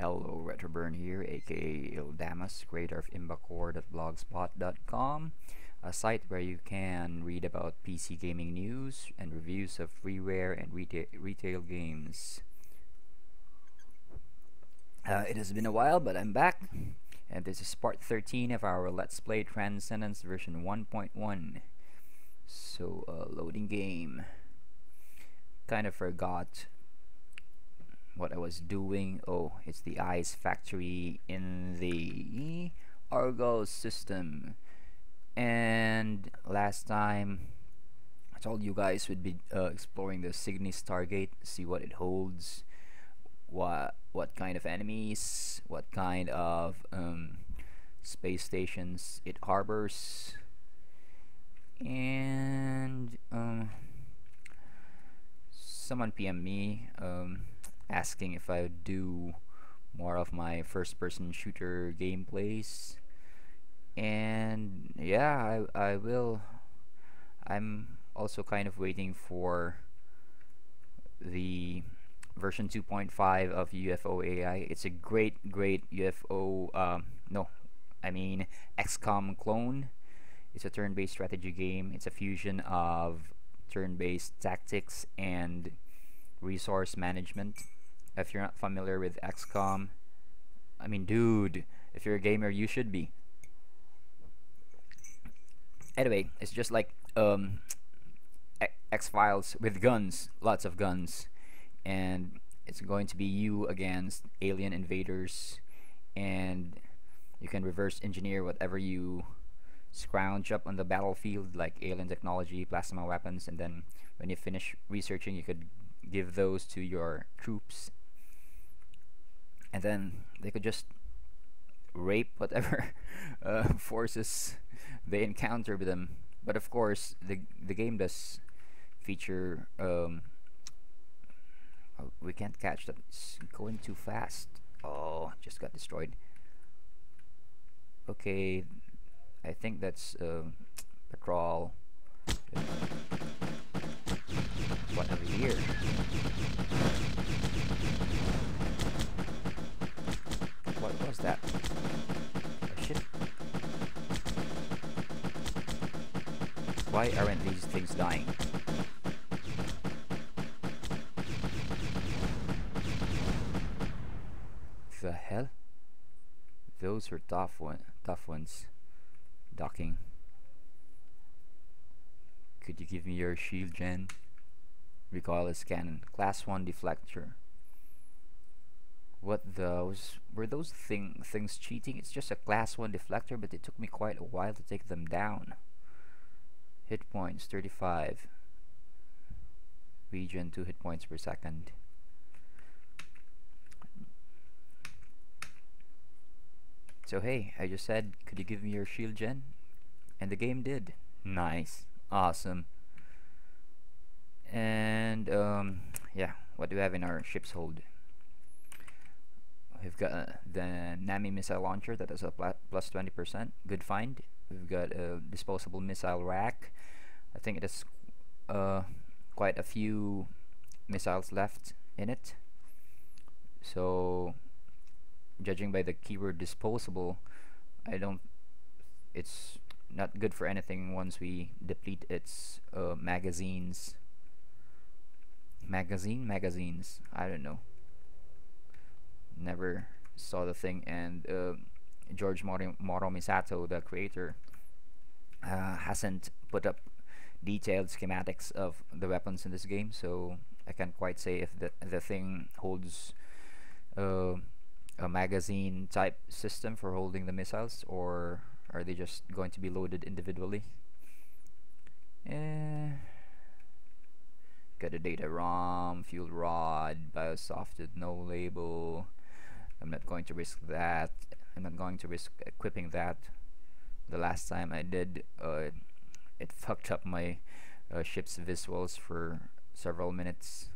Hello, Retroburn here, aka Ildamus, creator of imbacore.blogspot.com, a site where you can read about PC gaming news and reviews of freeware and retail games. It has been a while, but I'm back, and this is part 13 of our Let's Play Transcendence version 1.1. So, loading game. Kind of forgot what I was doing. Oh, it's the ice factory in the Argos system. And last time I told you guys we'd be exploring the Cygni Stargate, see what it holds, what kind of enemies, what kind of space stations it harbors, and someone PM me asking if I would do more of my first-person shooter gameplays, and yeah, I will. I'm also kind of waiting for the version 2.5 of UFO AI. It's a great UFO XCOM clone. It's a turn-based strategy game. It's a fusion of turn-based tactics and resource management. If you're not familiar with XCOM, I mean, dude, if you're a gamer, you should be. Anyway, it's just like X-Files with guns, lots of guns, and it's going to be you against alien invaders, and you can reverse engineer whatever you scrounge up on the battlefield, like alien technology, plasma weapons, and then when you finish researching, you could give those to your troops, and then they could just rape whatever forces they encounter with them. But of course, the game does feature we can't catch that. It's going too fast. Oh, just got destroyed. Okay, I think that's patrol. What have we here? What was that? A ship? Why aren't these things dying? The hell? Those were tough ones. Docking. Could you give me your shield gen? Recoilless cannon. Class 1 deflector. What those? Were those things cheating? It's just a class 1 deflector, but it took me quite a while to take them down. Hit points 35. Regen 2 hit points per second. So hey, I just said, could you give me your shield gen? And the game did. Nice. Awesome. And yeah, what do we have in our ship's hold? We've got the Nami missile launcher that has a plus 20%. Good find. We've got a disposable missile rack. I think it has quite a few missiles left in it. So, judging by the keyword disposable, it's not good for anything once we deplete its magazines. Magazines, I don't know. Never saw the thing. And George Moro Misato, the creator, hasn't put up detailed schematics of the weapons in this game, so I can't quite say if the thing holds a magazine type system for holding the missiles, or are they just going to be loaded individually. Got a data ROM, fuel rod, biosofted, no label. I'm not going to risk that. I'm not going to risk equipping that. The last time I did, it fucked up my ship's visuals for several minutes.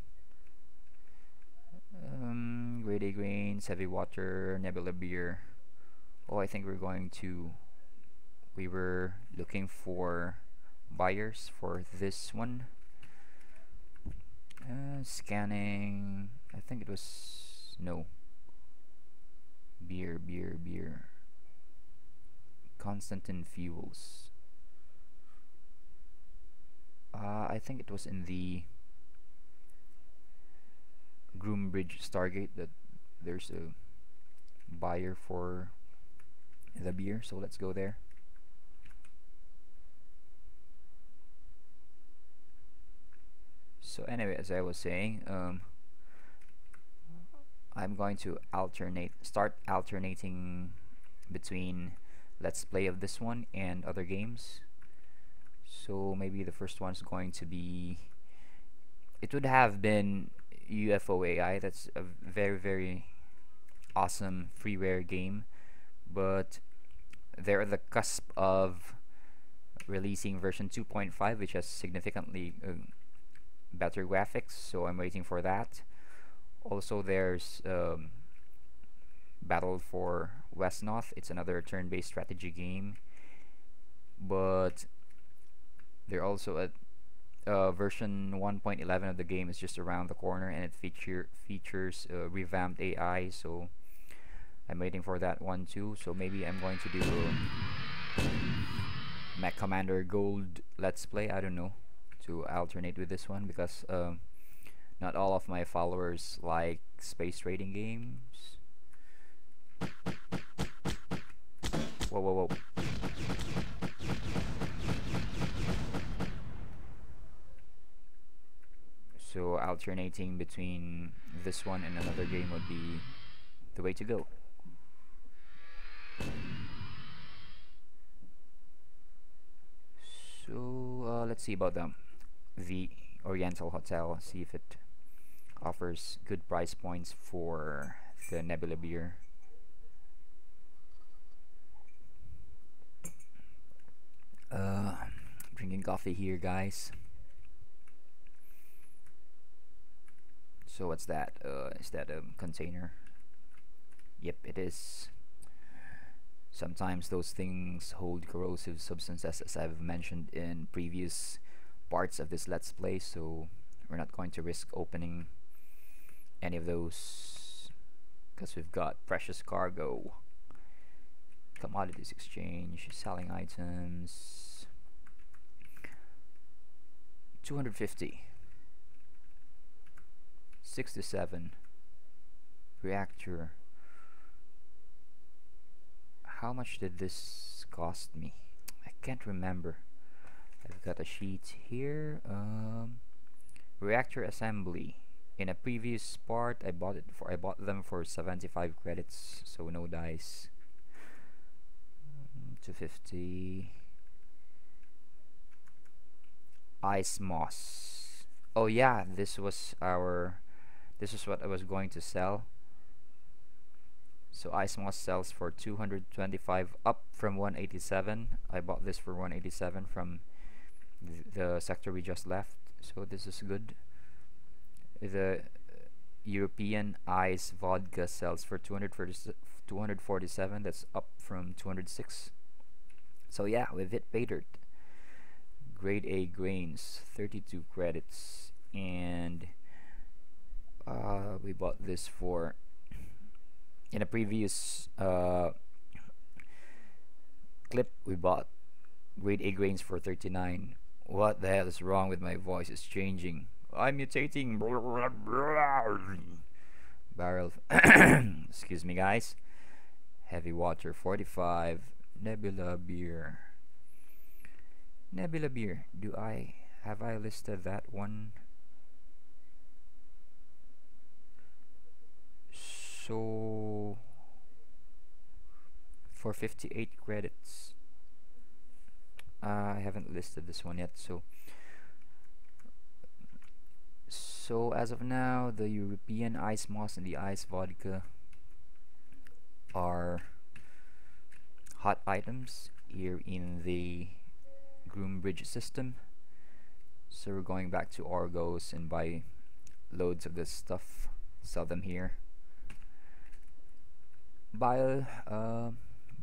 Grade A grains, heavy water, nebula beer. Oh, I think we were looking for buyers for this one. Scanning. I think it was no. Beer. Konstantine Fuels. I think it was in the Groombridge Stargate that there's a buyer for the beer, so let's go there. So anyway, as I was saying, I'm going to start alternating between let's play of this one and other games. So maybe the first one's going to be, it would have been UFO AI. That's a very awesome freeware game, but they're at the cusp of releasing version 2.5, which has significantly better graphics, so I'm waiting for that. Also, there's Battle for Westnoth. It's another turn-based strategy game, but they're also at version 1.11 of the game is just around the corner, and it features revamped AI, so I'm waiting for that one too. So maybe I'm going to do Mech Commander Gold Let's Play, I don't know, to alternate with this one, because not all of my followers like space trading games. Whoa. So alternating between this one and another game would be the way to go. So let's see about the Oriental Hotel, see if it offers good price points for the Nebula beer. Drinking coffee here, guys. So what's that? Is that a container? Yep, it is. Sometimes those things hold corrosive substances, as I've mentioned in previous parts of this Let's Play, so we're not going to risk opening any of those because we've got precious cargo. Commodities exchange, selling items. 250. 67. Reactor. How much did this cost me? I can't remember. I've got a sheet here. Reactor assembly. In a previous part, I bought them for 75 credits, so no dice. 250. Ice moss. Oh yeah, this was what I was going to sell. So ice moss sells for 225, up from 187. I bought this for 187 from the sector we just left, so this is good. The European ice vodka sells for 247. That's up from 206. So yeah, we've hit pay dirt. Grade A grains, 32 credits, and we bought this for, in a previous clip, we bought grade A grains for 39. What the hell is wrong with my voice? It's changing. I'm mutating. Barrel. Excuse me, guys. Heavy water, 45. Nebula beer. Nebula beer. Have I listed that one? So for 58 credits. I haven't listed this one yet, so as of now, the European ice moss and the ice vodka are hot items here in the Groombridge system. So we're going back to Argos and buy loads of this stuff, sell them here. Buy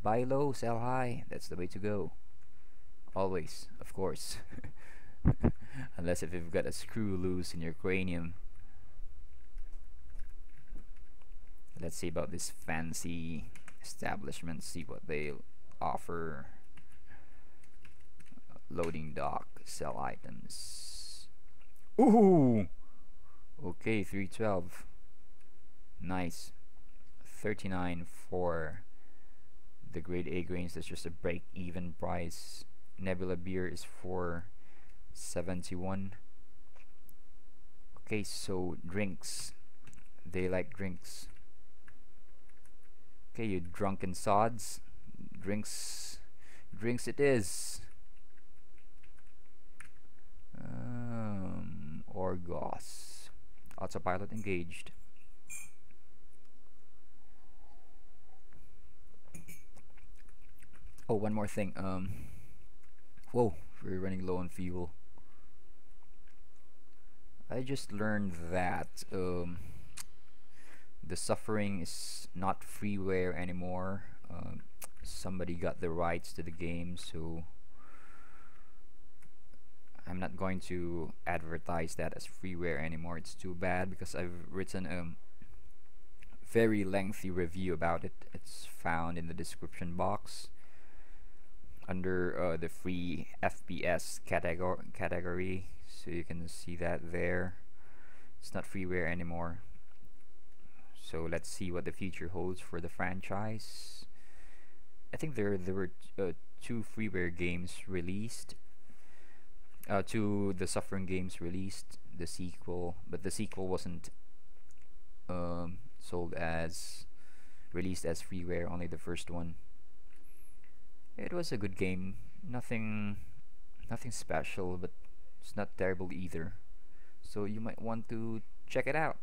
low, sell high. That's the way to go. Always, of course. Unless if you've got a screw loose in your cranium. Let's see about this fancy establishment, see what they offer. Loading dock, sell items. Ooh! Okay, 312. Nice. 39 for the grade A grains. That's just a break-even price. Nebula beer is 471. Okay, so drinks. They like drinks. Okay, you drunken sods. Drinks it is. Orgos. Autopilot engaged. Oh, one more thing. Whoa, we're running low on fuel. I just learned that the suffering is not freeware anymore. Somebody got the rights to the game, so I'm not going to advertise that as freeware anymore. It's too bad because I've written a very lengthy review about it. It's found in the description box under the free FPS category, so you can see that there. It's not freeware anymore. So let's see what the future holds for the franchise. I think there were 2 freeware games released. 2 the Suffering games released, the sequel, but the sequel wasn't released as freeware, only the first one. It was a good game, nothing special, but it's not terrible either, so you might want to check it out.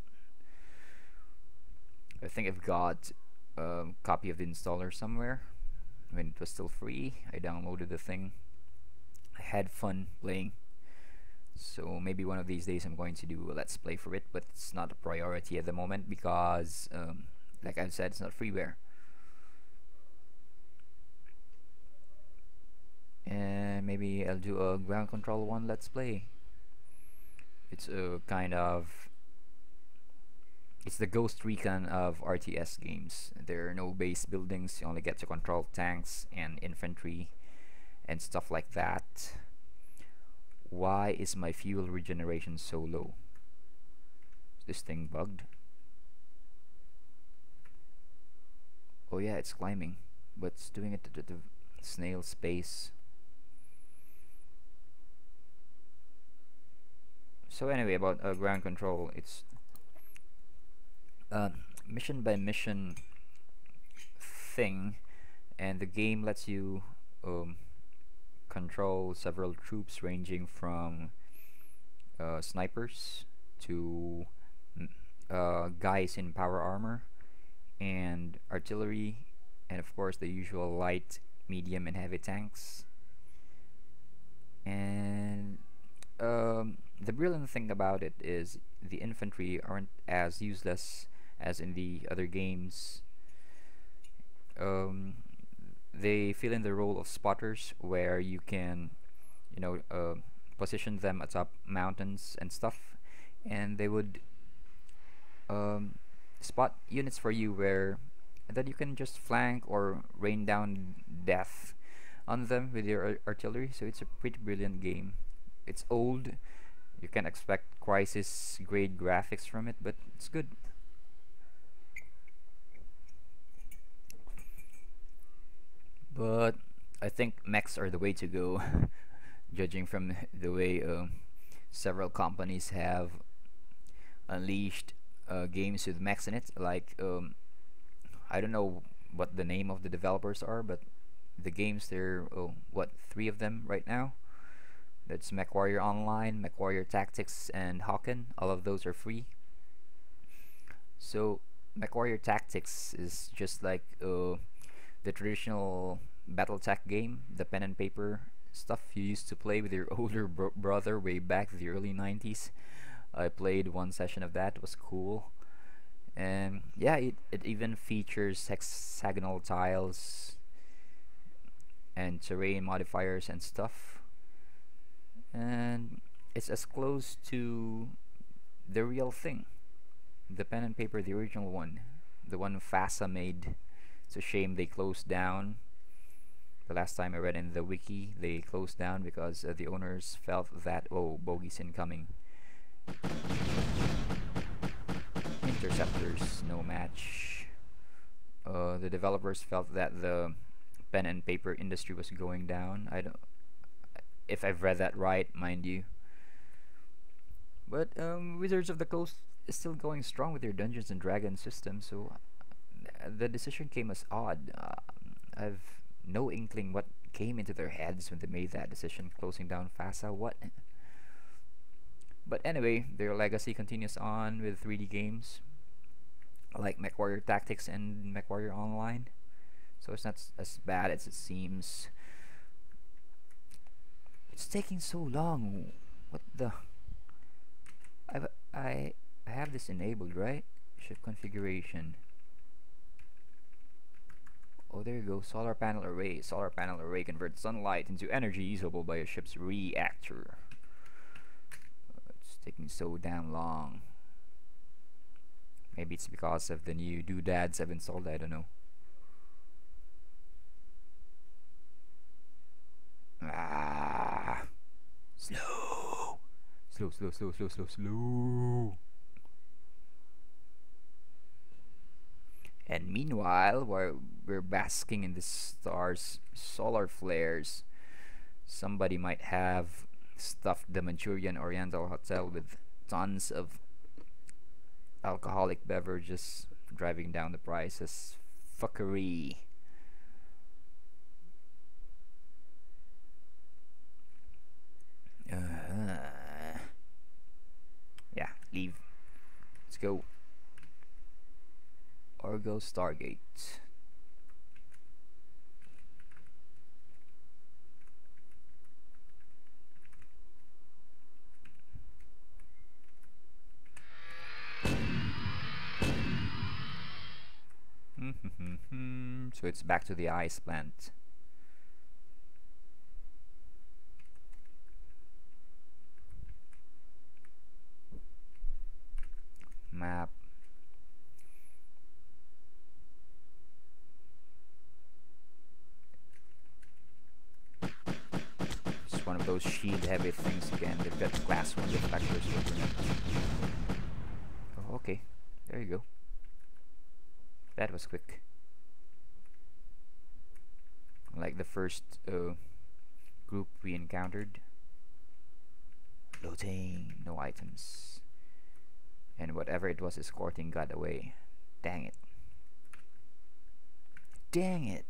I think I've got a copy of the installer somewhere. When it was still free, I downloaded the thing. I had fun playing, so maybe one of these days I'm going to do a let's play for it, but it's not a priority at the moment because like I said, it's not freeware. And maybe I'll do a ground control one let's play. It's a kind of, it's the Ghost Recon of RTS games. There are no base buildings, you only get to control tanks and infantry and stuff like that. Why is my fuel regeneration so low? Is this thing bugged? Oh yeah, it's climbing, but it's doing it at the snail space. So anyway, about ground control, it's mission by mission thing, and the game lets you control several troops ranging from snipers to guys in power armor and artillery, and of course the usual light, medium and heavy tanks. And the brilliant thing about it is the infantry aren't as useless as in the other games. They fill in the role of spotters, where you can, you know, position them atop mountains and stuff, and they would spot units for you, where then you can just flank or rain down death on them with your artillery. So it's a pretty brilliant game. It's old, you can expect crisis grade graphics from it, but it's good. But I think mechs are the way to go, judging from the way several companies have unleashed games with mechs in it. Like I don't know what the name of the developers are, but the games, there are what, 3 of them right now. That's MechWarrior Online, MechWarrior Tactics, and Hawken. All of those are free. So MechWarrior Tactics is just like the traditional BattleTech game, the pen and paper stuff you used to play with your older brother way back in the early 90s. I played one session of that. It was cool. And yeah, it even features hexagonal tiles and terrain modifiers and stuff, and it's as close to the real thing, the pen and paper, the original one, the one FASA made. It's a shame they closed down. The last time I read in the wiki, they closed down because the owners felt that, oh, bogeys incoming. Interceptors, no match. The developers felt that the pen and paper industry was going down. I don't, if I've read that right, mind you. But Wizards of the Coast is still going strong with their Dungeons and Dragons system, so the decision came as odd. I've no inkling what came into their heads when they made that decision, closing down FASA. What? But anyway, their legacy continues on with 3D games like MechWarrior Tactics and MechWarrior Online. So it's not as bad as it seems. It's taking so long. What the? I have this enabled, right? Ship configuration. Oh, there you go. Solar panel array. Solar panel array converts sunlight into energy usable by a ship's reactor. It's taking so damn long. Maybe it's because of the new doodads I've installed. I don't know. Ah, slow. Slow. And meanwhile, while we're basking in the stars' solar flares, somebody might have stuffed the Manchurian Oriental hotel with tons of alcoholic beverages, driving down the prices. Fuckery. Yeah, leave. Let's go. Or go Stargate. So it's back to the ice plant. Map. It's one of those shield heavy things again. They've got class 1 reflectors over it. Oh, okay. There you go. That was quick. Like the first group we encountered. Loading, no items. And whatever it was escorting got away. Dang it. Dang it.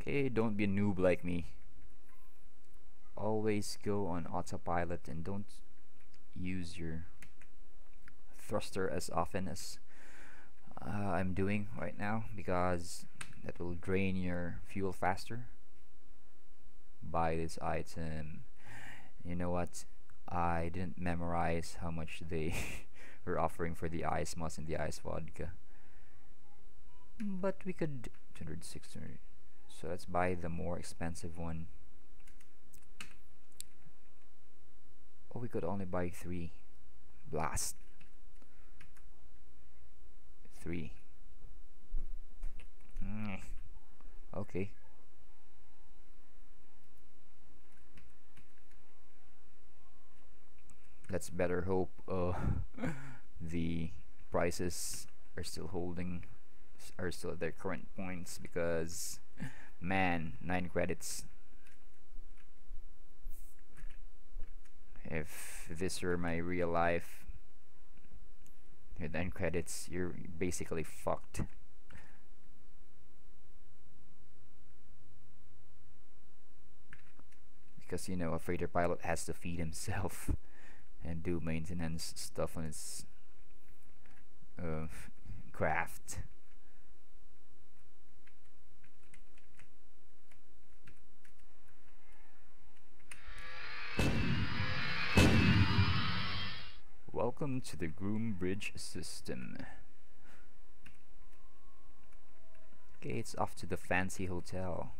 Okay, don't be a noob like me. Always go on autopilot and don't use your thruster as often as I'm doing right now, because that will drain your fuel faster. Buy this item. You know what? I didn't memorize how much they were offering for the ice moss and the ice vodka. But we could 200, 600. So let's buy the more expensive one. Oh, we could only buy 3. Blast. 3. Okay. Let's better hope the prices are still at their current points, because man, 9 credits. If this were my real life, with 9 credits, you're basically fucked. Because, you know, a freighter pilot has to feed himself and do maintenance stuff on his craft. Welcome to the Groombridge system. Okay, it's off to the fancy hotel.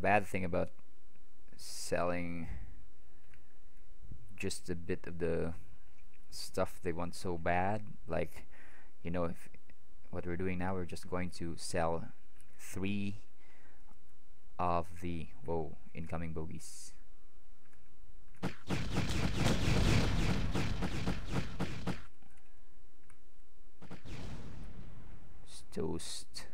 bad thing about selling just a bit of the stuff they want so bad, like, you know, if what we're doing now, we're just going to sell 3 of the incoming bogies. Toast.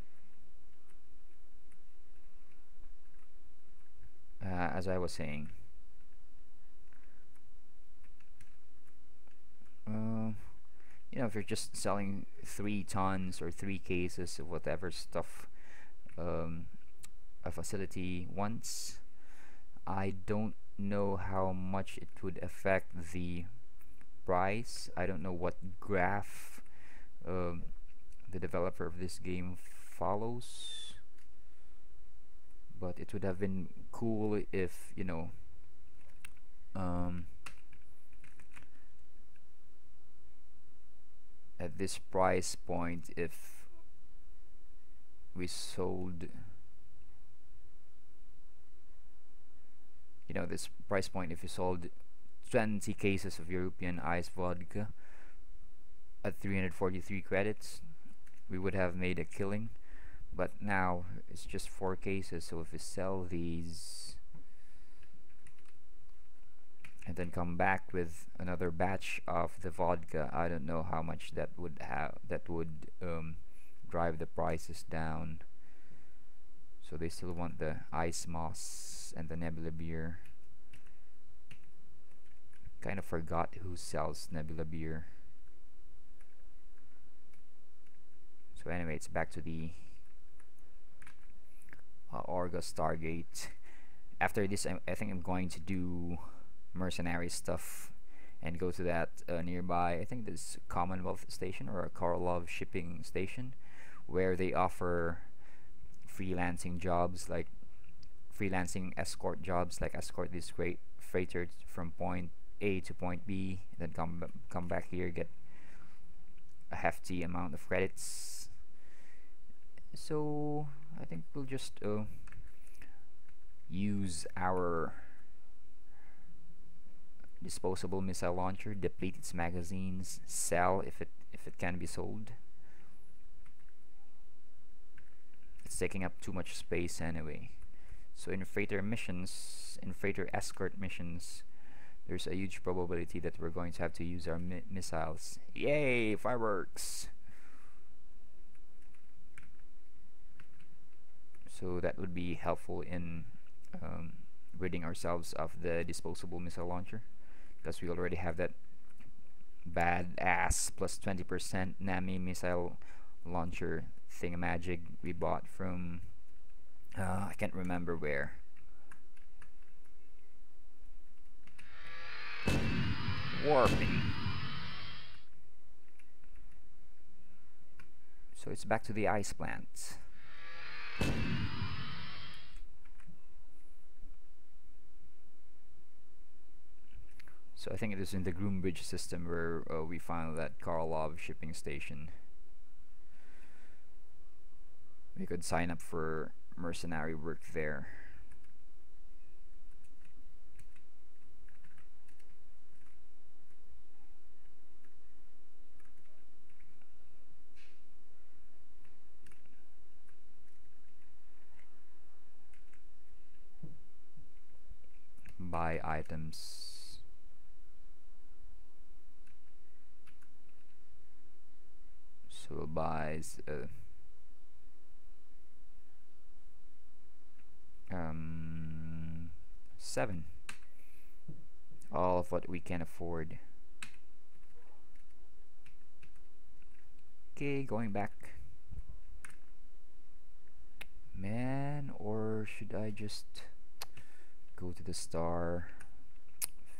As I was saying, you know, if you're just selling 3 tons or 3 cases of whatever stuff a facility wants, I don't know how much it would affect the price. I don't know what graph the developer of this game follows, but it would have been cool if, you know, at this price point, if we sold, you know, this price point, if you sold 20 cases of European ice vodka at 343 credits, we would have made a killing. But now it's just 4 cases, so if we sell these and then come back with another batch of the vodka, I don't know how much that would drive the prices down. So they still want the ice moss and the nebula beer. Kind of forgot who sells nebula beer. So anyway, it's back to the Agricola Stargate. After this, I think I'm going to do mercenary stuff and go to that nearby, I think this Commonwealth Station or a Korolov Shipping Station, where they offer freelancing jobs, like freelancing escort jobs, like escort this great freighter from point A to point B, then come back here, get a hefty amount of credits. So I think we'll just use our disposable missile launcher, deplete its magazines, sell if it can be sold. It's taking up too much space anyway. So in freighter missions, in freighter escort missions, there's a huge probability that we're going to have to use our missiles. Yay, fireworks! So that would be helpful in ridding ourselves of the disposable missile launcher, because we already have that badass plus 20% NAMI missile launcher thingamajig we bought from I can't remember where. Warping. So it's back to the ice plant. So I think it is in the Groombridge system where we found that Korolov Shipping Station. We could sign up for mercenary work there. Buy items. So buys 7. All of what we can afford. Okay, going back. Man, or should I just go to the star?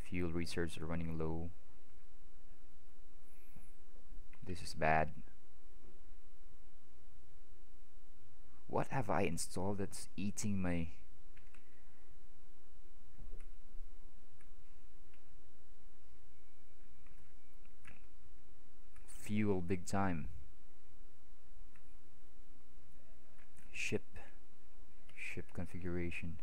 Fuel reserves are running low. This is bad. What have I installed that's eating my fuel big time? Ship configuration.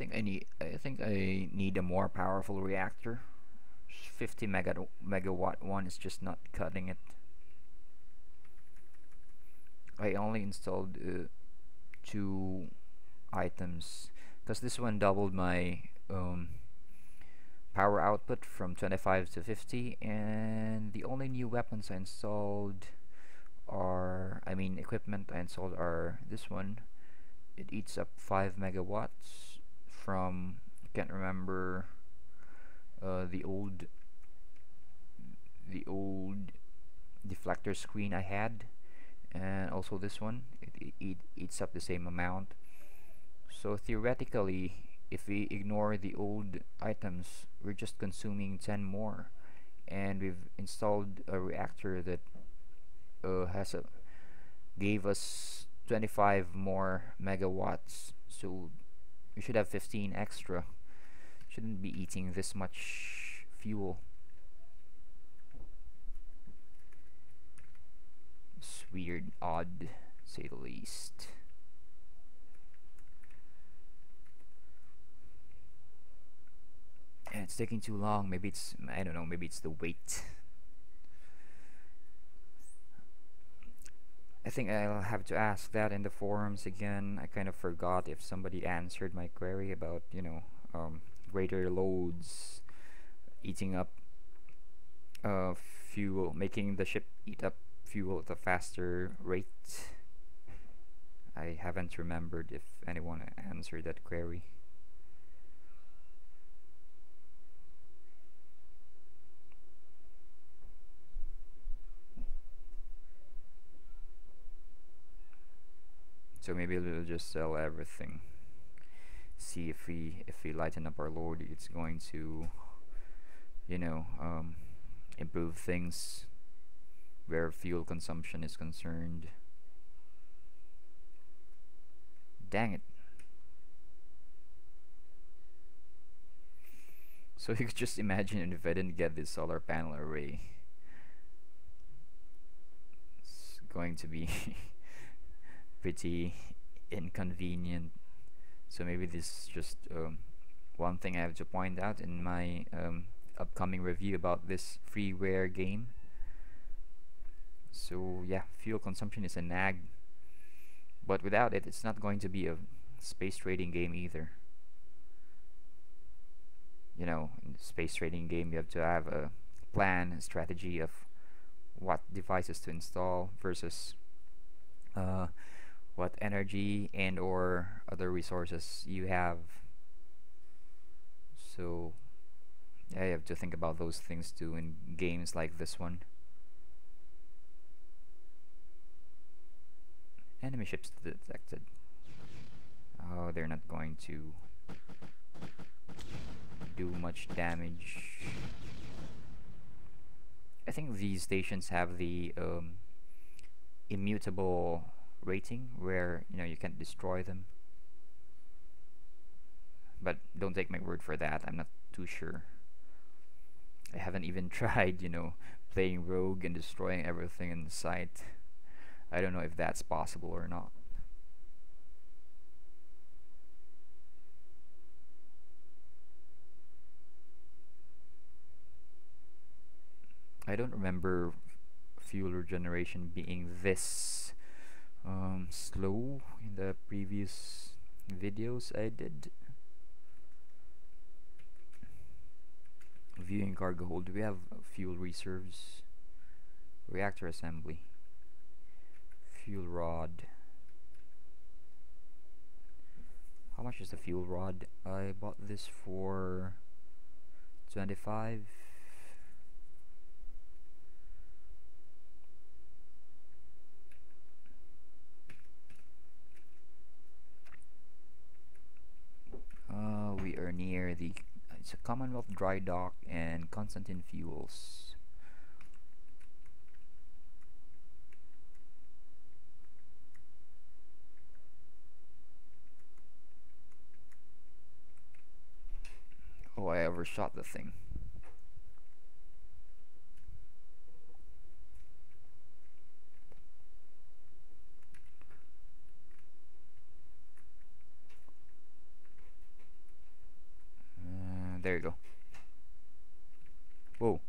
I think I need a more powerful reactor. 50 megawatt one is just not cutting it. I only installed two items because this one doubled my power output from 25 to 50, and the only new weapons I installed are, I mean, equipment I installed are this one. It eats up 5 megawatts from, I can't remember, the old deflector screen I had, and also this one. It eats up the same amount. So theoretically, if we ignore the old items, we're just consuming 10 more, and we've installed a reactor that has a gave us 25 more megawatts, so we should have 15 extra. Shouldn't be eating this much fuel. It's weird, odd, to say the least. And it's taking too long. Maybe it's, I don't know, maybe it's the weight. I think I'll have to ask that in the forums again. I kind of forgot if somebody answered my query about, greater loads eating up fuel, making the ship eat up fuel at a faster rate. I haven't remembered if anyone answered that query. So maybe we'll just sell everything. See if we lighten up our load, it's going to, improve things where fuel consumption is concerned. Dang it. So you could just imagine if I didn't get this solar panel array. It's going to be pretty inconvenient. So maybe this is just one thing I have to point out in my upcoming review about this freeware game. So yeah, fuel consumption is a nag, but without it, it's not going to be a space trading game either. In the space trading game, you have to have a plan, a strategy of what devices to install versus what energy and or other resources you have. So yeah, you have to think about those things too in games like this one. Enemy ships detected. Oh, they're not going to do much damage. I think these stations have the immutable rating where you can't destroy them, but don't take my word for that. I'm not too sure. I haven't even tried playing rogue and destroying everything in sight. I don't know if that's possible or not. I don't remember fuel regeneration being this slow in the previous videos I did. Viewing cargo hold. Do we have fuel reserves? Reactor assembly. Fuel rod. How much is the fuel rod? I bought this for 25. We are near the it's a Commonwealth Dry Dock and Konstantine Fuels. Oh, I overshot the thing. There you go. Whoa.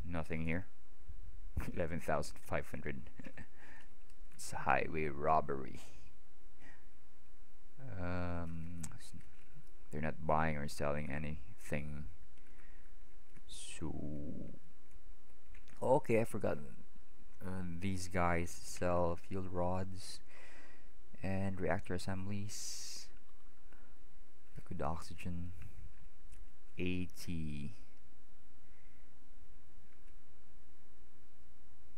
Nothing here. 11,500. It's a highway robbery. They're not buying or selling anything. So okay, I forgot. These guys sell fuel rods and reactor assemblies. Liquid oxygen. 80.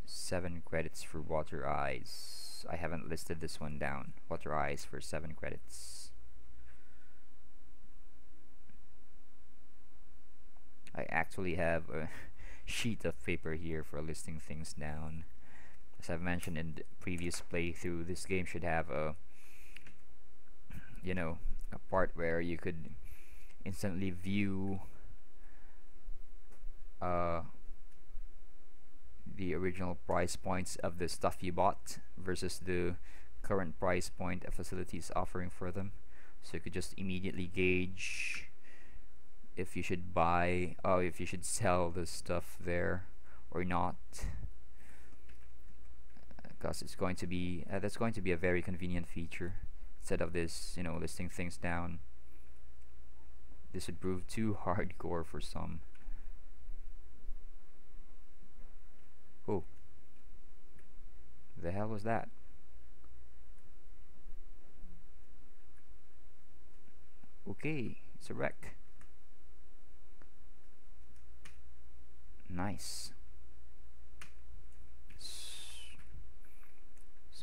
7 credits for water eyes. I haven't listed this one down. Water eyes for 7 credits. I actually have a sheet of paper here for listing things down. As I've mentioned in the previous playthrough, this game should have a, you know, a part where you could instantly view the original price points of the stuff you bought versus the current price point a facility is offering for them, so you could just immediately gauge if you should buy, if you should sell the stuff there or not, because it's going to be that's going to be a very convenient feature instead of this, you know, listing things down. This would prove too hardcore for some. Oh, the hell was that? Okay, it's a wreck. Nice. It's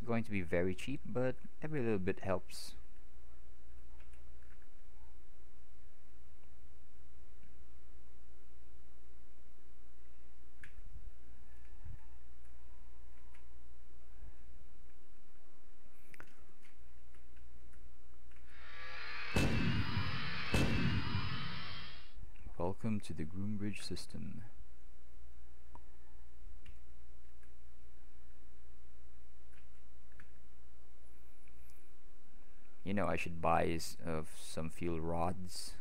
going to be very cheap, but every little bit helps. Welcome to the Groombridge system. You know, I should buy some fuel rods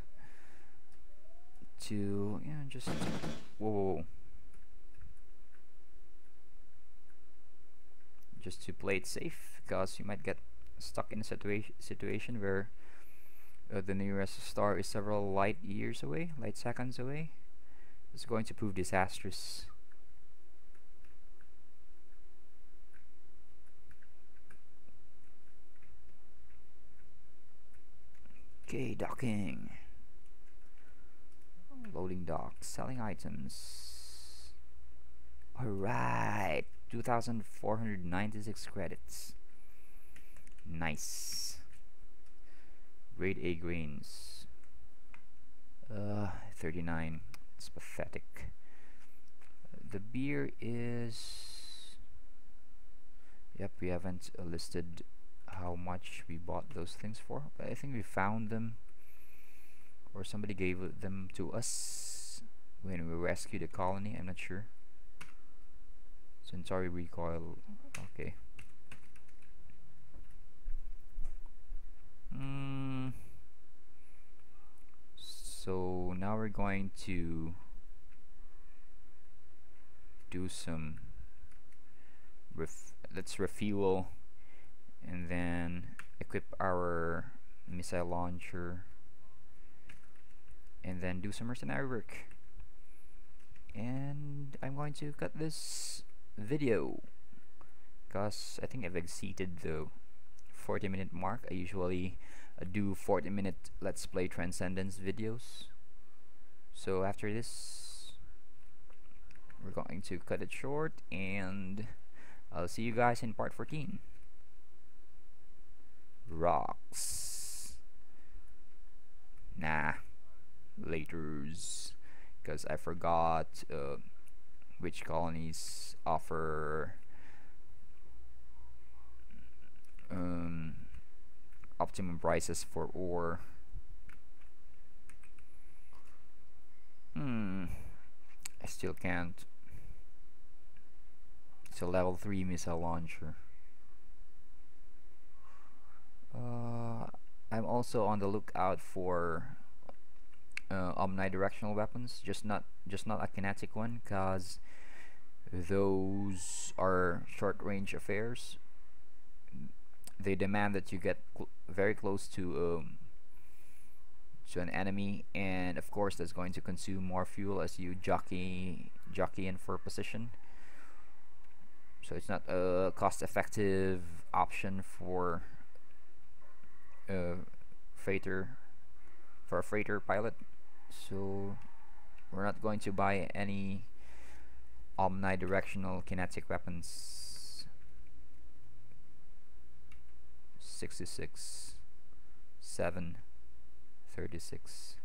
to, you know, just whoa, just to play it safe, because you might get stuck in a situation where the nearest star is several light seconds away. It's going to prove disastrous. Okay, docking. Loading dock. Selling items. Alright. 2,496 credits. Nice. Grade A grains. 39. It's pathetic. The beer is... Yep, we haven't listed how much we bought those things for, but I think we found them, or somebody gave them to us when we rescued the colony. I'm not sure. Centauri recoil. Okay. So now we're going to do some let's refuel and then equip our missile launcher and then do some mercenary work. And I'm going to cut this video because I think I've exceeded the 40-minute mark. I usually do 40-minute Let's Play Transcendence videos. So after this, we're going to cut it short, and I'll see you guys in part 14. Rocks. Nah. Laters. Because I forgot which colonies offer optimum prices for ore. I still can't. It's a level 3 missile launcher. Uh, I'm also on the lookout for omnidirectional weapons, just not a kinetic one, cause those are short-range affairs. They demand that you get very close to an enemy, and of course that's going to consume more fuel as you jockey in for position. So it's not a cost-effective option for a freighter for a freighter pilot. So we're not going to buy any omnidirectional kinetic weapons. 66 7 36.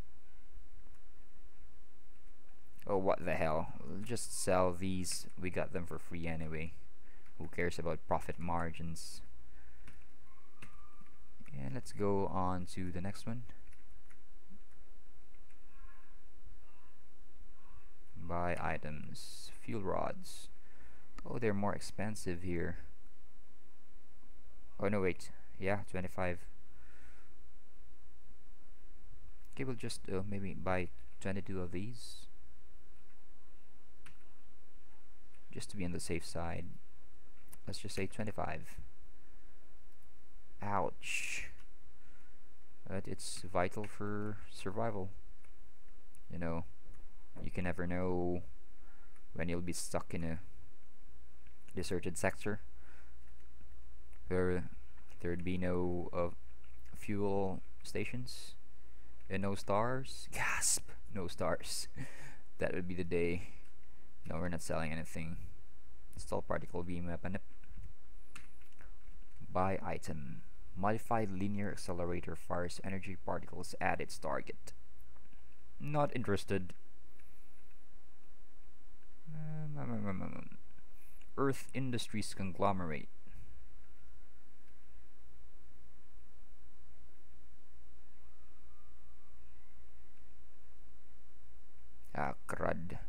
Oh, what the hell, we'll just sell these, we got them for free anyway. Who cares about profit margins? And let's go on to the next one. Buy items. Fuel rods. Oh, they're more expensive here. Oh no, wait. Yeah, 25. Okay, we'll just maybe buy 22 of these, just to be on the safe side. Let's just say 25. Ouch. But it's vital for survival. You know, you can never know when you'll be stuck in a deserted sector where there'd be no fuel stations and no stars. Gasp! No stars. That would be the day. No, we're not selling anything. Install particle beam weapon. Buy item. Modified linear accelerator fires energy particles at its target. Not interested. Earth Industries conglomerate. Ah, crud.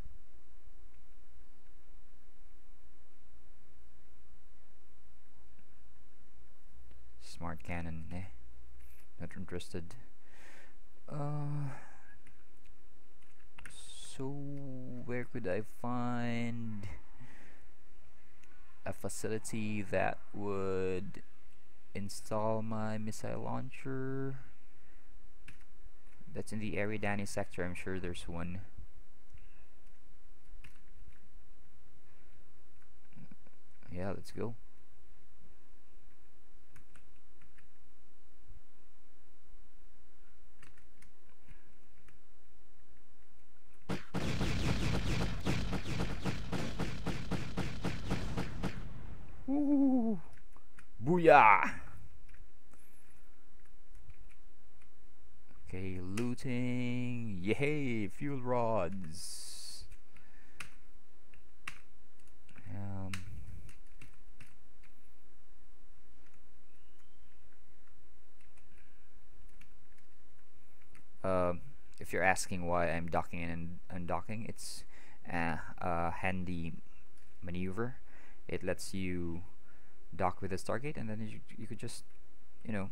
Smart cannon, not interested. So where could I find a facility that would install my missile launcher? That's in the Eridani sector. I'm sure there's one. Yeah, let's go. Ooh, booyah! Okay, looting. Yay, fuel rods. If you're asking why I'm docking and undocking, it's a handy maneuver. It lets you dock with the Stargate, and then you could just, you know,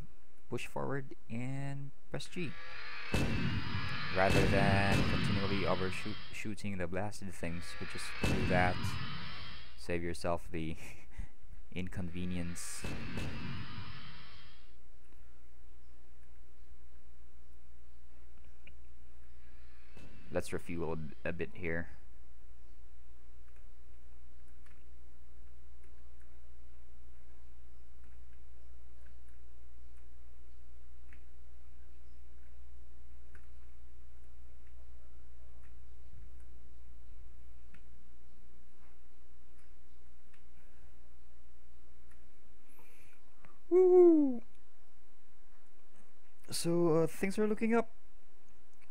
push forward and press G, rather than continually overshooting the blasted things. You could just do that, save yourself the inconvenience. Let's refuel a bit here. Woo! So things are looking up.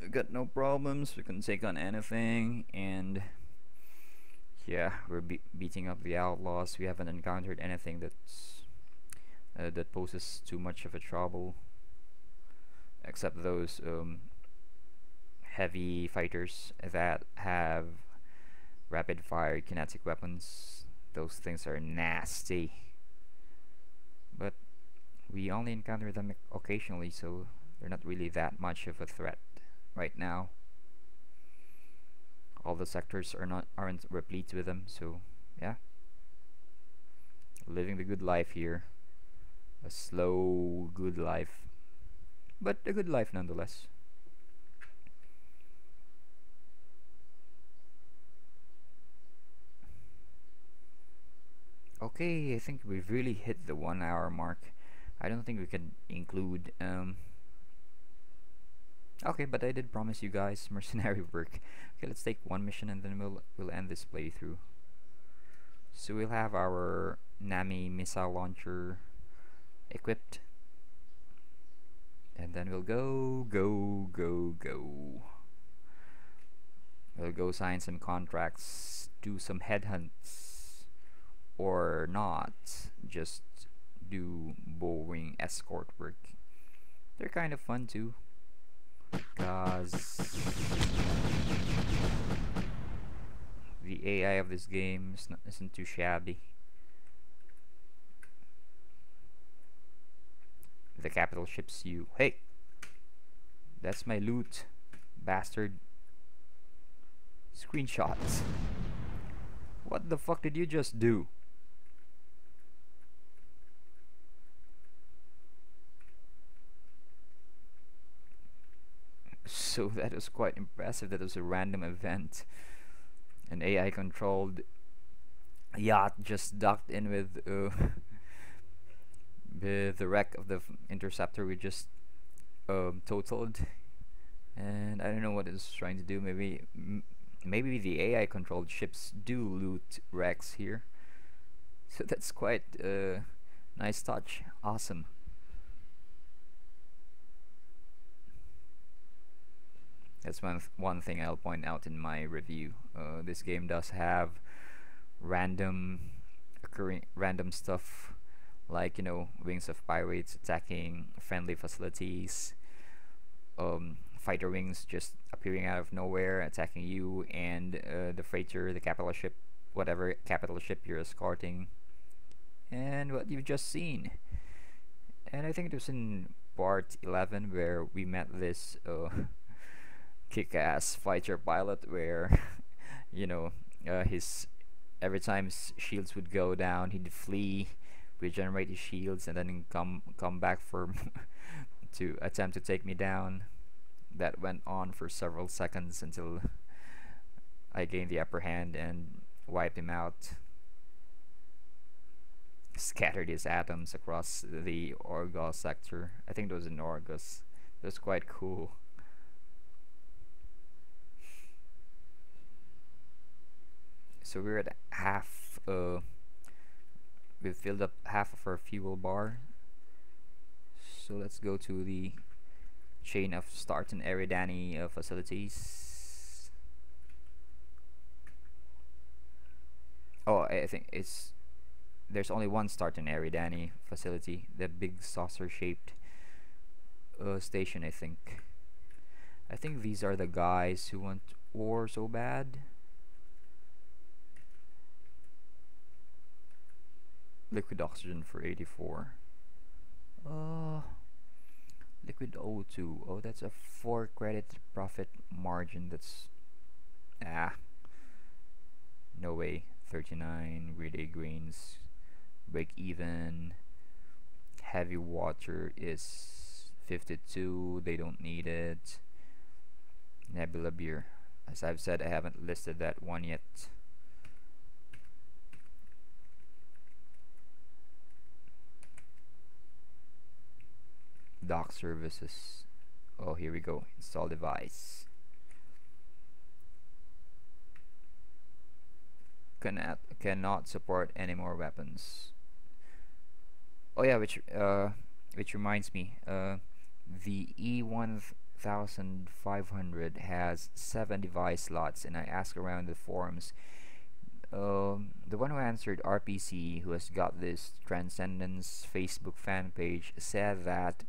We got no problems. We can take on anything, and yeah, we're beating up the outlaws. We haven't encountered anything that's that poses too much of a trouble, except those heavy fighters that have rapid fire kinetic weapons. Those things are nasty, but We only encounter them occasionally, so they're not really that much of a threat right now. All the sectors aren't replete with them, so yeah. Living the good life here. A slow, good life. But a good life nonetheless. Okay, I think we've really hit the 1 hour mark. I don't think we can include okay, but I did promise you guys mercenary work. Okay, let's take one mission and then we'll end this playthrough. So we'll have our Nami missile launcher equipped. And then we'll go. We'll go sign some contracts, do some headhunts, or not, just do boring escort work. They're kind of fun too, cause the AI of this game isn't too shabby. The capital ships you. Hey, that's my loot, bastard. Screenshots. What the fuck did you just do? So that was quite impressive. That was a random event. An AI controlled yacht just docked in with the wreck of the Interceptor we just totaled. And I don't know what it's trying to do. Maybe the AI controlled ships do loot wrecks here. So that's quite a nice touch. Awesome. That's one thing I'll point out in my review. This game does have random stuff, like, you know, wings of pirates attacking friendly facilities, fighter wings just appearing out of nowhere attacking you, and the freighter, the capital ship, whatever capital ship you're escorting, and what you've just seen. And I think it was in part 11 where we met this kick-ass fighter pilot where you know, his every time shields would go down, he'd flee, regenerate his shields, and then come back for to attempt to take me down. That went on for several seconds until I gained the upper hand and wiped him out. Scattered his atoms across the Orgos sector. I think it was in Orgos. It was quite cool. So we're at half. We've filled up half of our fuel bar. So let's go to the chain of Starton Eridani facilities. Oh, I think there's only one Starton Eridani facility, the big saucer-shaped station. I think these are the guys who want ore so bad. Liquid oxygen for 84. Liquid O2. Oh, that's a 4 credit profit margin. That's no way. 39 weird grains. Break even. Heavy water is 52. They don't need it. Nebula beer. As I've said, I haven't listed that one yet. Dock services. Oh, here we go. Install device. Cannot support any more weapons. Oh yeah, which reminds me, the E1500 has 7 device slots, and I asked around the forums. The one who answered, RPC, who has got this Transcendence Facebook fan page, said that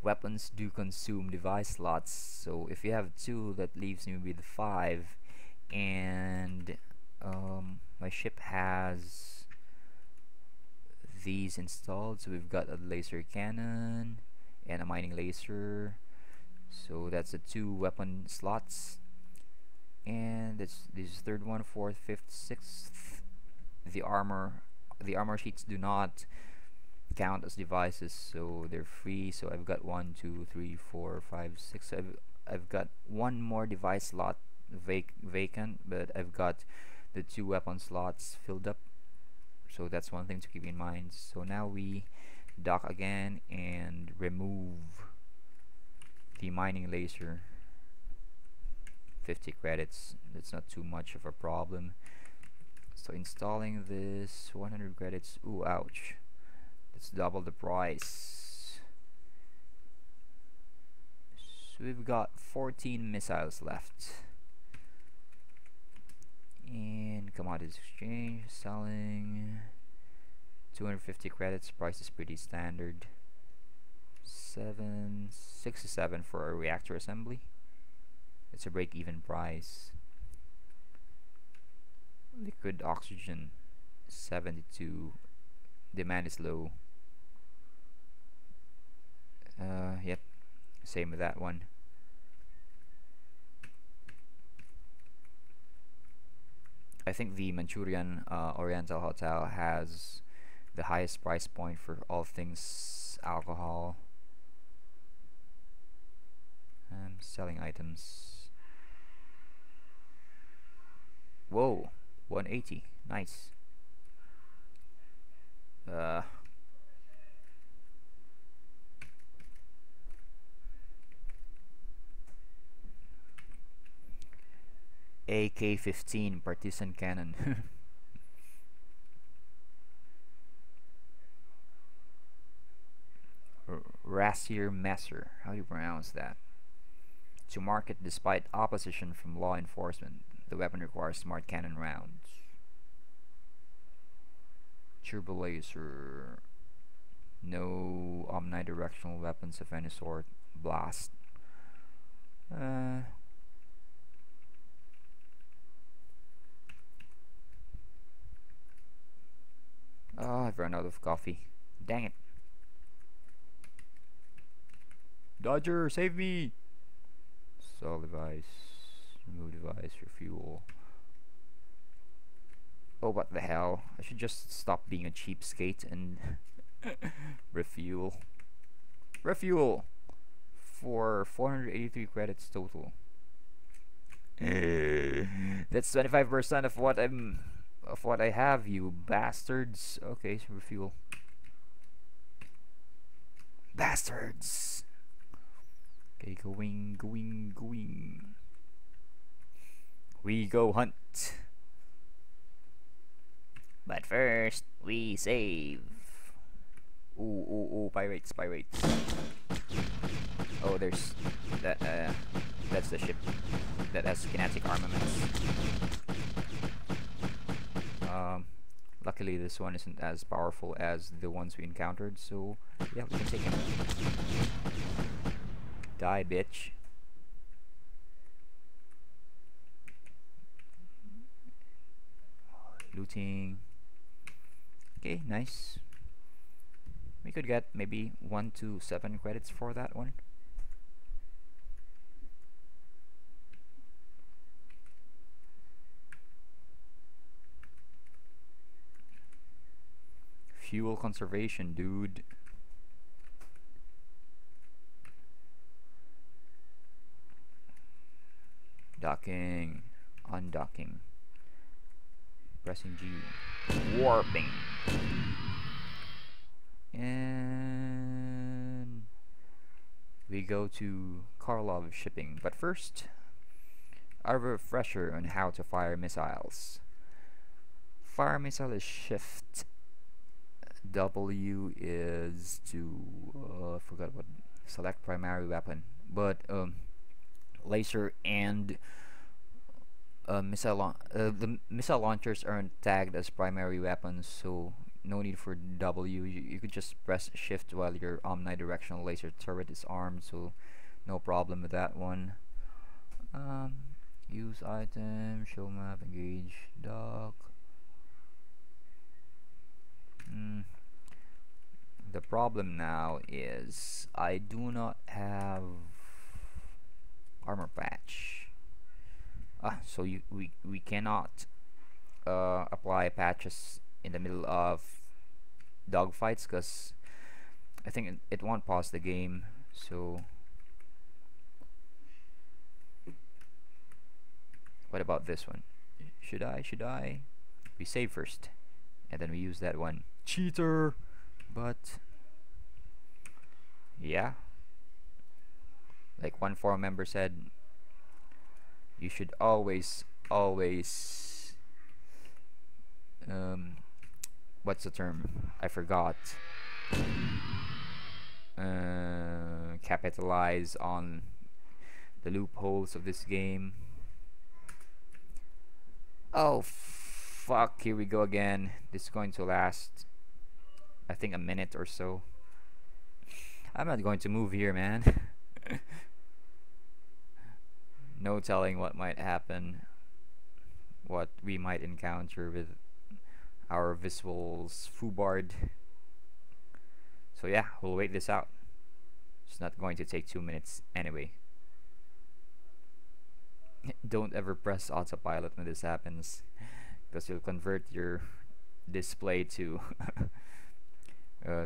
weapons do consume device slots. So if you have 2, that leaves me with 5, and my ship has these installed. So we've got a laser cannon and a mining laser. So that's the 2 weapon slots. And this is third one, fourth, fifth, sixth. The armor sheets do not count as devices, so they're free. So I've got 1, 2, 3, 4, 5, 6. I've got one more device slot vacant, but I've got the 2 weapon slots filled up. So that's one thing to keep in mind. So now we dock again and remove the mining laser. 50 credits, that's not too much of a problem. So installing this, 100 credits. Ooh, ouch, that's double the price. So we've got 14 missiles left. And commodities exchange, selling 250 credits. Price is pretty standard. 67 for a reactor assembly. It's a break-even price. Liquid oxygen 72. Demand is low. Yep, same with that one. I think the Manchurian Oriental hotel has the highest price point for all things alcohol. Selling items. Whoa, 180, nice. AK-15 partisan cannon. Rassier Messer, how do you pronounce that? To market despite opposition from law enforcement, the weapon requires smart cannon rounds. Turbo laser. No omnidirectional weapons of any sort. Blast. Oh, I've run out of coffee. Dang it. Dodger, save me! Sell device. Remove device, refuel. Oh, what the hell? I should just stop being a cheapskate and refuel. Refuel! For 483 credits total. That's 25% of what I have, you bastards. Okay, so refuel. Bastards! Okay, going. We go hunt. But first, we save. Ooh, pirates. Oh, there's that, that's the ship that has kinetic armaments. Luckily this one isn't as powerful as the ones we encountered, so yeah, we can take him. Die, bitch. Looting. Okay, nice. We could get maybe 1 to 7 credits for that one. Fuel conservation, dude. Docking, undocking, pressing G, warping, and we go to Korolov Shipping. But first, a refresher on how to fire missiles. Fire missile is shift. W is to I forgot what, select primary weapon, but laser and the missile launchers aren't tagged as primary weapons, so no need for W. You could just press shift while your omnidirectional laser turret is armed, so no problem with that one. Use item, show map, engage, dock. The problem now is I do not have armor patch. So we cannot apply patches in the middle of dogfights, because I think it won't pause the game. So what about this one? Should I? We save first, and then we use that one. Cheater! But yeah, like one forum member said, you should always what's the term? I forgot. Capitalize on the loopholes of this game. Oh fuck, here we go again. This is going to last, I think, a minute or so. I'm not going to move here, man. No telling what might happen, what we might encounter with our visuals foobard. So yeah, we'll wait this out. It's not going to take 2 minutes anyway. Don't ever press autopilot when this happens, because you'll convert your display to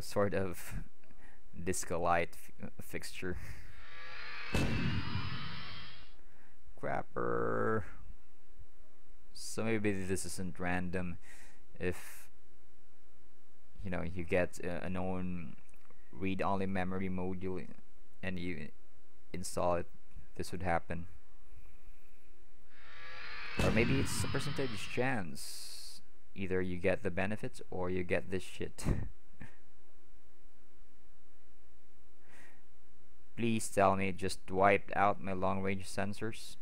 sort of disco light fixture. Crapper. So maybe this isn't random. If you know, you get a known read-only memory module and you install it, this would happen. Or maybe it's a percentage chance. Either you get the benefits or you get this shit. Please tell me it just wiped out my long-range sensors.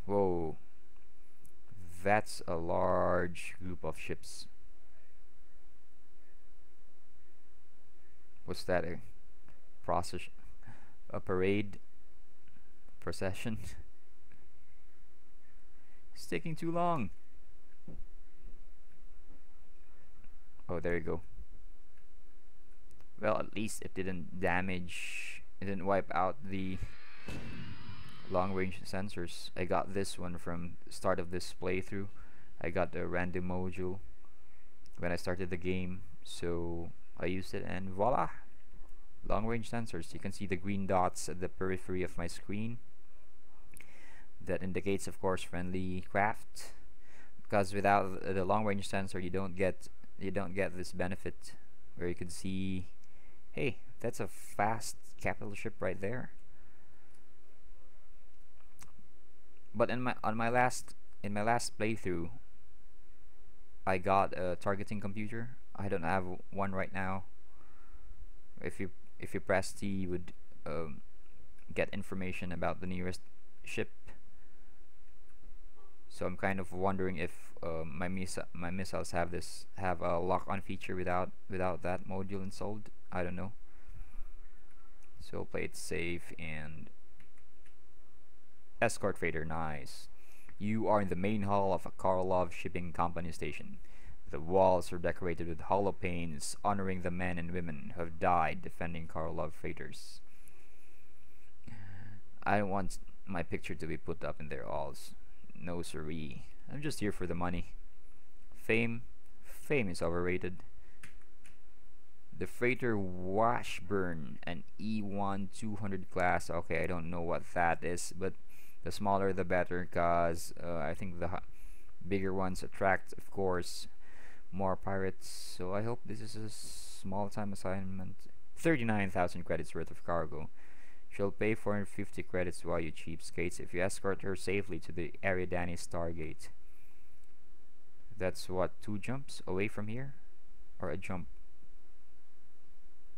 Whoa. That's a large group of ships. What's that? A parade? Procession? It's taking too long. Oh, there you go. Well, at least it didn't damage, it didn't wipe out the long range sensors. I got this one from the start of this playthrough. I got the random module when I started the game, so I used it and voila! Long range sensors. You can see the green dots at the periphery of my screen. That indicates, of course, friendly craft, because without the long range sensor you don't get this benefit where you can see, hey, that's a fast capital ship right there. But in my last playthrough, I got a targeting computer. I don't have one right now. If you press T, you would get information about the nearest ship. So I'm kind of wondering if my missiles have a lock-on feature without that module installed. I don't know. So play it safe and escort freighter. Nice. You are in the main hall of a Korolov Shipping Company station. The walls are decorated with hollow panes honoring the men and women who have died defending Korolov freighters. I don't want my picture to be put up in their halls. No siree. I'm just here for the money. Fame is overrated. The freighter Washburn, an E1 200 class. Okay, I don't know what that is, but the smaller the better, cause I think the bigger ones attract, of course, more pirates. So I hope this is a small time assignment. 39,000 credits worth of cargo. She'll pay 450 credits while you cheapskates if you escort her safely to the Eridani Stargate. That's what, 2 jumps away from here? Or a jump?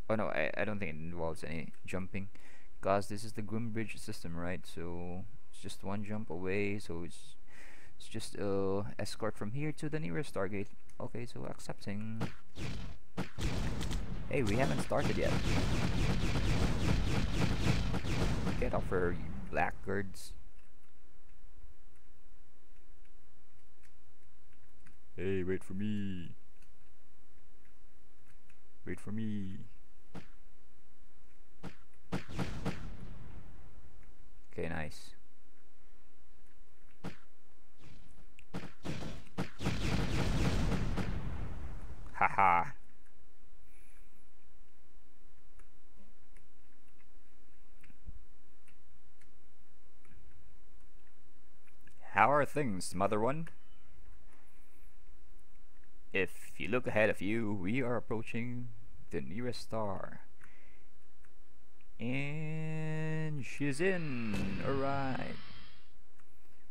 Oh no, I don't think it involves any jumping, because this is the Groombridge system, right? So it's just 1 jump away, so it's just escort from here to the nearest Stargate. Okay, so accepting. Hey, we haven't started yet. Get off her, you blackguards. Hey, wait for me. Wait for me. Okay, nice. Haha. How are things, Mother One? If you look ahead of you, we are approaching the nearest star. And she's in! Alright.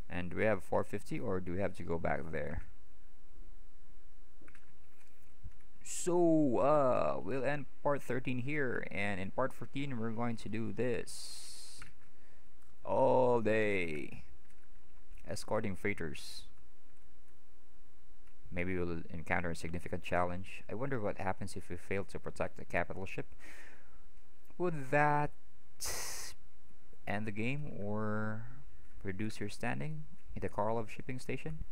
And do we have 450 or do we have to go back there? So, we'll end part 13 here, and in part 14 we're going to do this all day. Escorting freighters. Maybe we'll encounter a significant challenge. I wonder what happens if we fail to protect the capital ship. Would that end the game or reduce your standing in the Korolov Shipping Station?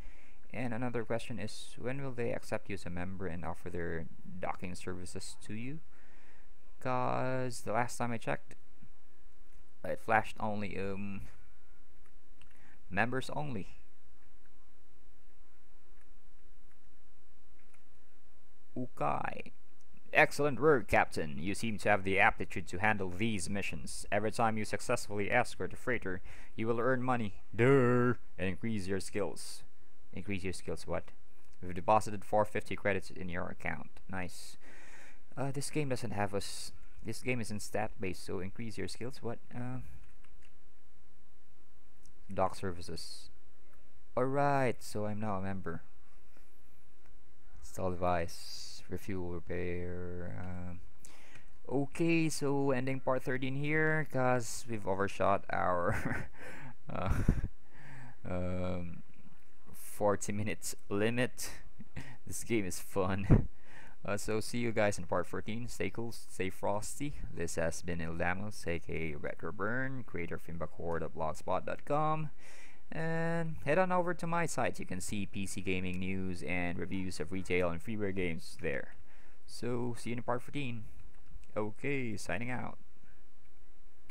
And another question is, when will they accept you as a member and offer their docking services to you? Cause the last time I checked, it flashed only members only. Okay. Excellent work, Captain. You seem to have the aptitude to handle these missions. Every time you successfully escort a freighter, you will earn money. Durr! And increase your skills. Increase your skills, what? We've deposited 450 credits in your account. Nice. This game doesn't have us. This game isn't stat based, so increase your skills. What? Dock services. Alright, so I'm now a member. Install device. Refuel repair. Okay, so ending part 13 here, cause we've overshot our 40 minutes limit. This game is fun. So see you guys in part 14. Stay cool, stay frosty. This has been Ildamos, aka Retroburn, creator of imbacore.blogspot.com. And head on over to my site. You can see PC gaming news and reviews of retail and freeware games there. So see you in part 14. Okay, signing out.